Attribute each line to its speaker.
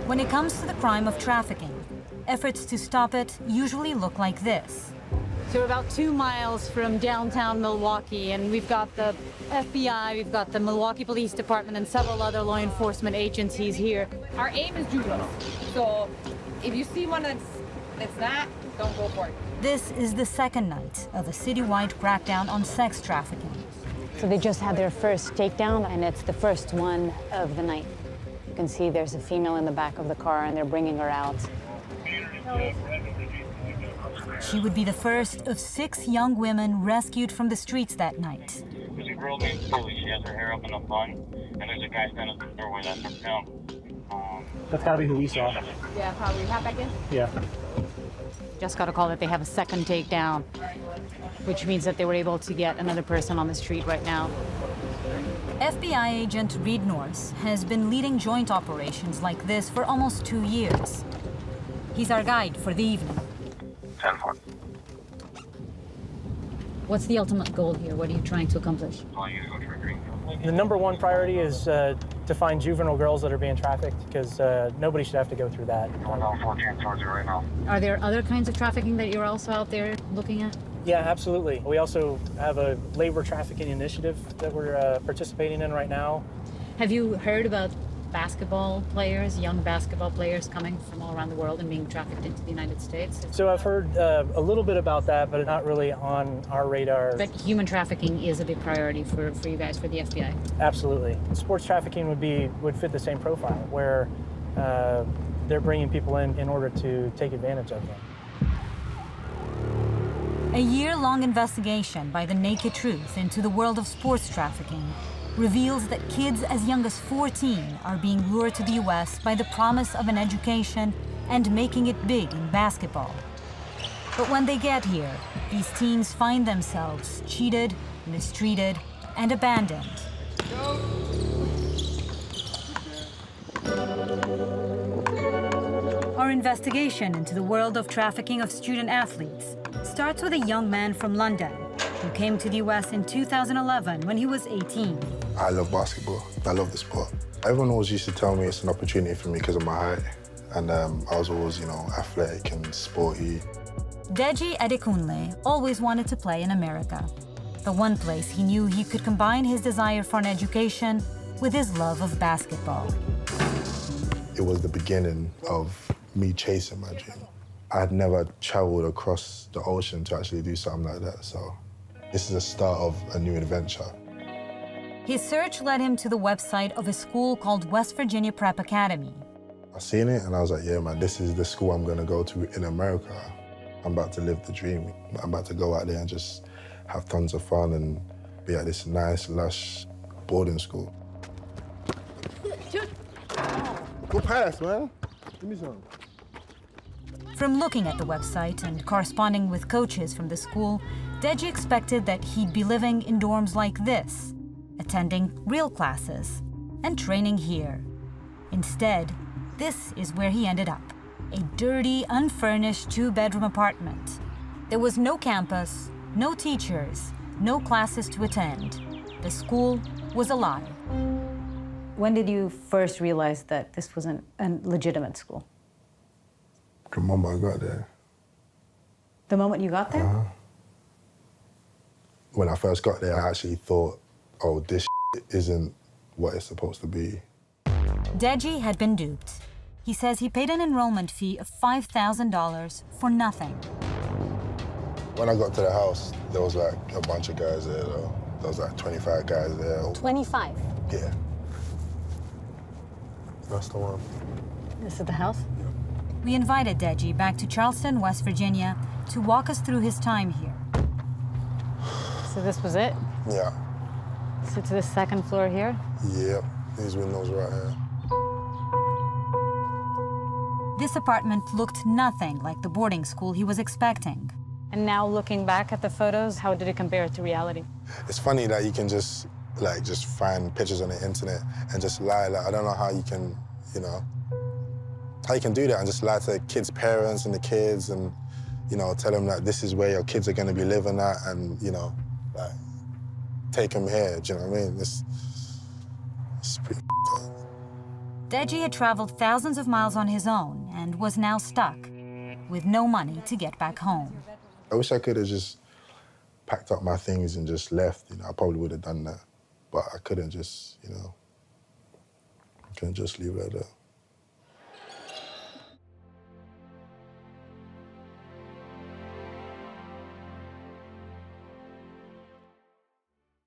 Speaker 1: When it comes to the crime of trafficking, efforts to stop it usually look like this.
Speaker 2: So we're about 2 miles from downtown Milwaukee, and we've got the FBI, we've got the Milwaukee Police Department, and several other law enforcement agencies here.
Speaker 3: Our aim is juveniles. So if you see one that's not, don't go for it.
Speaker 1: This is the second night of a citywide crackdown on sex trafficking.
Speaker 2: So they just had their first takedown, and it's the first one of the night. You can see there's a female in the back of the car, and they're bringing her out.
Speaker 1: She would be the first of 6 young women rescued from the streets that night.
Speaker 4: There's a girl named Chloe. She has her hair up in a bun, and there's a guy standing at the doorway. That's her film.
Speaker 5: That's gotta be who we saw.
Speaker 3: Yeah, probably. Hop back in.
Speaker 5: Yeah.
Speaker 2: Just got a call that they have a second takedown, which means that they were able to get another person on the street right now.
Speaker 1: FBI agent Reed Norse has been leading joint operations like this for almost 2 years. He's our guide for the evening.
Speaker 4: 10-4.
Speaker 2: What's the ultimate goal here? What are you trying to accomplish?
Speaker 5: The number one priority is to find juvenile girls that are being trafficked, because nobody should have to go through that.
Speaker 4: Right now.
Speaker 2: Are there other kinds of trafficking that you're also out there looking at?
Speaker 5: Yeah, absolutely. We also have a labor trafficking initiative that we're participating in right now.
Speaker 2: Have you heard about basketball players, young basketball players coming from all around the world and being trafficked into the United States?
Speaker 5: So I've heard a little bit about that, but not really on our radar.
Speaker 2: But human trafficking is a big priority for you guys, for the FBI.
Speaker 5: Absolutely. Sports trafficking would fit the same profile, where they're bringing people in order to take advantage of them.
Speaker 1: A year-long investigation by the Naked Truth into the world of sports trafficking reveals that kids as young as 14 are being lured to the US by the promise of an education and making it big in basketball. But when they get here, these teens find themselves cheated, mistreated, and abandoned. Our investigation into the world of trafficking of student athletes starts with a young man from London who came to the US in 2011 when he was 18.
Speaker 6: I love basketball. I love the sport. Everyone always used to tell me it's an opportunity for me because of my height. And I was always, athletic and sporty.
Speaker 1: Deji Adekunle always wanted to play in America, the one place he knew he could combine his desire for an education with his love of basketball.
Speaker 6: It was the beginning of me chasing my dream. I had never traveled across the ocean to actually do something like that, so this is the start of a new adventure.
Speaker 1: His search led him to the website of a school called West Virginia Prep Academy.
Speaker 6: I seen it and I was like, yeah, man, this is the school I'm gonna go to in America. I'm about to live the dream. I'm about to go out there and just have tons of fun and be at this nice, lush boarding school. Go past, man. Give me some.
Speaker 1: From looking at the website and corresponding with coaches from the school, Deji expected that he'd be living in dorms like this, attending real classes and training here. Instead, this is where he ended up, a dirty, unfurnished 2-bedroom apartment. There was no campus, no teachers, no classes to attend. The school was a lie.
Speaker 2: When did you first realize that this wasn't a legitimate school?
Speaker 6: The moment I got there.
Speaker 2: The moment you got there?
Speaker 6: When I first got there, I actually thought, oh, this isn't what it's supposed to be.
Speaker 1: Deji had been duped. He says he paid an enrollment fee of $5,000 for nothing.
Speaker 6: When I got to the house, there was like a bunch of guys there, though. There was like 25 guys there.
Speaker 2: 25?
Speaker 6: Yeah. That's the one.
Speaker 2: This is the house?
Speaker 6: Yeah.
Speaker 1: We invited Deji back to Charleston, West Virginia, to walk us through his time here.
Speaker 2: So this was it?
Speaker 6: Yeah.
Speaker 2: So to the second floor here?
Speaker 6: Yep. These windows right here.
Speaker 1: This apartment looked nothing like the boarding school he was expecting.
Speaker 2: And now looking back at the photos, how did it compare to reality?
Speaker 6: It's funny that you can just find pictures on the internet and just lie. Like, I don't know how you can, how you can do that and just lie to the kids' parents and the kids and, tell them that this is where your kids are going to be living at and, take them here. Do you know what I mean? It's pretty
Speaker 1: Deji had traveled thousands of miles on his own and was now stuck with no money to get back home.
Speaker 6: I wish I could have just packed up my things and just left. You know, I probably would have done that. But I couldn't just, you know, I couldn't just leave it at that.